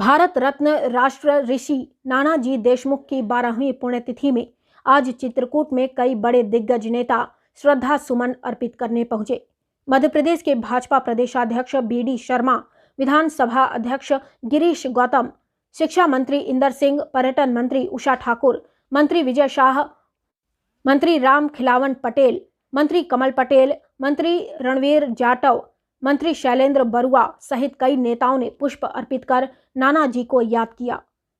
भारत रत्न राष्ट्र ऋषि नानाजी देशमुख की 12वीं पुण्यतिथि में आज चित्रकूट में कई बड़े दिग्गज नेता श्रद्धा सुमन अर्पित करने पहुंचे। मध्य प्रदेश के भाजपा प्रदेशाध्यक्ष BD शर्मा, विधानसभा अध्यक्ष गिरीश गौतम, शिक्षा मंत्री इंदर सिंह, पर्यटन मंत्री उषा ठाकुर, मंत्री विजय शाह, मंत्री राम खिलावन पटेल, मंत्री कमल पटेल, मंत्री रणवीर जाटव, मंत्री शैलेंद्र बरुआ सहित कई नेताओं ने पुष्प अर्पित कर नानाजी को याद किया।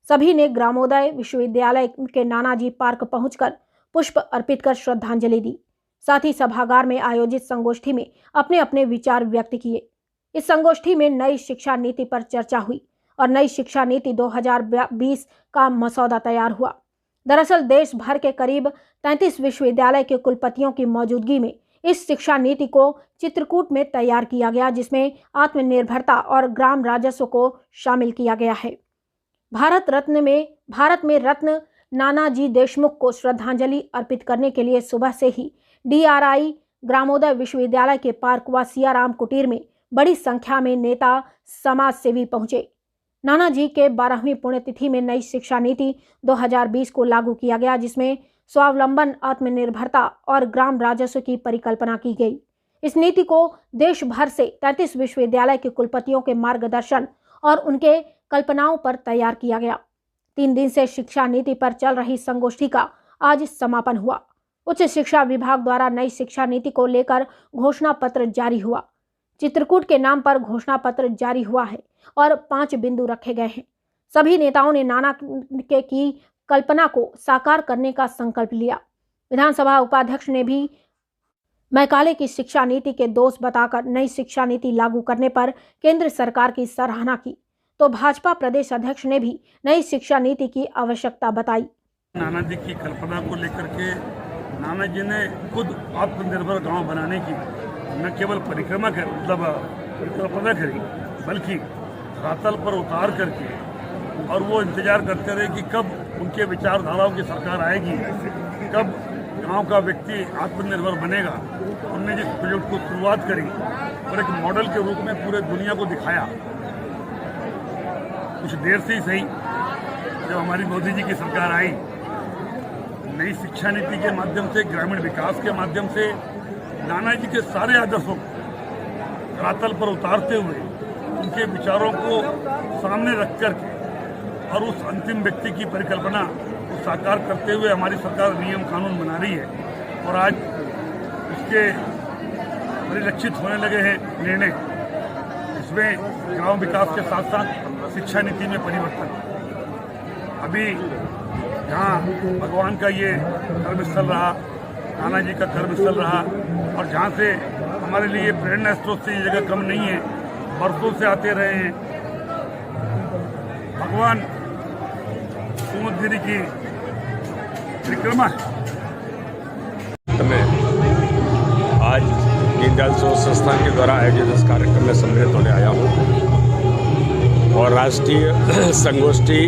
सभी ने ग्रामोदय विश्वविद्यालय के नानाजी पार्क पहुंचकर पुष्प अर्पित कर श्रद्धांजलि दी। साथ ही सभागार में आयोजित संगोष्ठी में अपने अपने विचार व्यक्त किए। इस संगोष्ठी में नई शिक्षा नीति पर चर्चा हुई और नई शिक्षा नीति 2020 का मसौदा तैयार हुआ। दरअसल देश भर के करीब 33 विश्वविद्यालय के कुलपतियों की मौजूदगी में इस शिक्षा नीति को चित्रकूट में तैयार किया गया, जिसमें आत्मनिर्भरता और ग्राम राजस्व को शामिल किया गया है। भारत में रत्न नानाजी देशमुख को श्रद्धांजलि अर्पित करने के लिए सुबह से ही DRI ग्रामोदय विश्वविद्यालय के पार्क व सियाराम कुटीर में बड़ी संख्या में नेता समाज सेवी पहुंचे। नानाजी के 12वीं पुण्यतिथि में नई शिक्षा नीति 2020 को लागू किया गया, जिसमें स्वावलंबन, आत्मनिर्भरता और ग्राम राजस्व की परिकल्पना की गई। इस नीति को देश भर से 33 विश्वविद्यालय के कुलपतियों के मार्गदर्शन और उनके कल्पनाओं पर तैयार किया गया। 3 दिन से शिक्षा नीति पर चल रही संगोष्ठी का आज समापन हुआ। उच्च शिक्षा विभाग द्वारा नई शिक्षा नीति को लेकर घोषणा पत्र जारी हुआ। चित्रकूट के नाम पर घोषणा पत्र जारी हुआ है और 5 बिंदु रखे गए हैं। सभी नेताओं ने नाना के की कल्पना को साकार करने का संकल्प लिया। विधानसभा उपाध्यक्ष ने भी मैकाले की शिक्षा नीति के दोष बताकर नई शिक्षा नीति लागू करने पर केंद्र सरकार की सराहना की, तो भाजपा प्रदेश अध्यक्ष ने भी नई शिक्षा नीति की आवश्यकता बताई। नाना जी की कल्पना को लेकर के नाना जी ने खुद आत्मनिर्भर गांव बनाने की न केवल परिकल्पना करी, बल्कि रातल पर उतार करके और वो इंतजार करते रहे कि कब उनके विचारधाराओं की सरकार आएगी, कब गांव का व्यक्ति आत्मनिर्भर बनेगा। उन्होंने जिस प्रोजेक्ट को शुरुआत करी और एक मॉडल के रूप में पूरे दुनिया को दिखाया। कुछ देर से ही सही, जब हमारी मोदी जी की सरकार आई, नई शिक्षा नीति के माध्यम से, ग्रामीण विकास के माध्यम से नाना जी के सारे आदर्शों को रातल पर उतारते हुए उनके विचारों को सामने रख करके और उस अंतिम व्यक्ति की परिकल्पना को साकार करते हुए हमारी सरकार नियम कानून बना रही है। और आज उसके परिलक्षित होने लगे हैं निर्णय। इसमें गांव विकास के साथ साथ शिक्षा नीति में परिवर्तन। अभी जहाँ भगवान का ये कर्मस्थल रहा, नाना जी का कर्मस्थल रहा, और जहाँ से हमारे लिए प्रेरणा स्रोत से ये जगह कम नहीं है, बरसों से आते रहे हैं। भगवान सुमदगिरी की परिक्रमा है। आज दीनदयाल शोध संस्थान के द्वारा आयोजित इस कार्यक्रम में सम्मिलित होने आया हूँ और राष्ट्रीय संगोष्ठी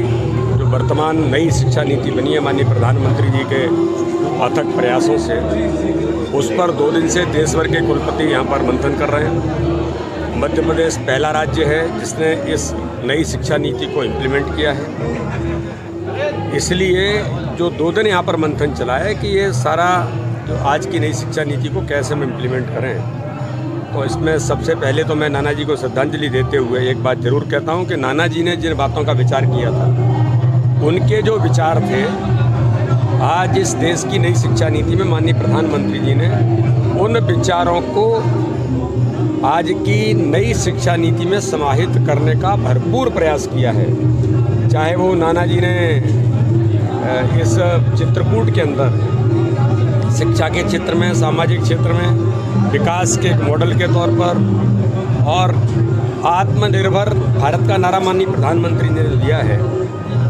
जो वर्तमान नई शिक्षा नीति बनी है माननीय प्रधानमंत्री जी के अथक प्रयासों से, उस पर 2 दिन से देश भर के कुलपति यहाँ पर मंथन कर रहे हैं। मध्य प्रदेश पहला राज्य है जिसने इस नई शिक्षा नीति को इम्प्लीमेंट किया है। इसलिए जो 2 दिन यहाँ पर मंथन चला है कि ये सारा जो आज की नई शिक्षा नीति को कैसे हम इम्प्लीमेंट करें। तो इसमें सबसे पहले तो मैं नाना जी को श्रद्धांजलि देते हुए एक बात ज़रूर कहता हूँ कि नाना जी ने जिन बातों का विचार किया था, उनके जो विचार थे, आज इस देश की नई शिक्षा नीति में माननीय प्रधानमंत्री जी ने उन विचारों को आज की नई शिक्षा नीति में समाहित करने का भरपूर प्रयास किया है। चाहे वो नाना जी ने इस चित्रकूट के अंदर शिक्षा के क्षेत्र में, सामाजिक क्षेत्र में विकास के एक मॉडल के तौर पर और आत्मनिर्भर भारत का नारा माननीय प्रधानमंत्री ने दिया है,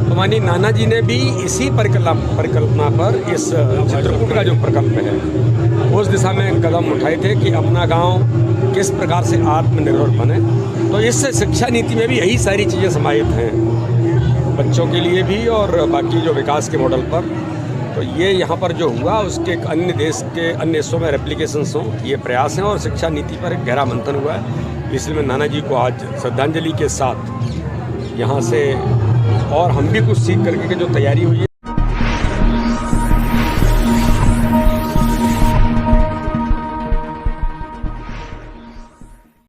तो माननीय नाना जी ने भी इसी परिकल्पना पर इस चित्रकूट का जो प्रकल्प है उस दिशा में कदम उठाए थे कि अपना गांव किस प्रकार से आत्मनिर्भर बने। तो इस शिक्षा नीति में भी यही सारी चीज़ें समाहित हैं, बच्चों के लिए भी और बाकी जो विकास के मॉडल पर। तो ये यहाँ पर जो हुआ उसके अन्य देश के अन्य देशों में रेप्लिकेशंस हों, ये प्रयास हैं और शिक्षा नीति पर एक गहरा मंथन हुआ है। इसलिए मैं नाना जी को आज श्रद्धांजलि के साथ यहाँ से और हम भी कुछ सीख करके जो तैयारी हुई है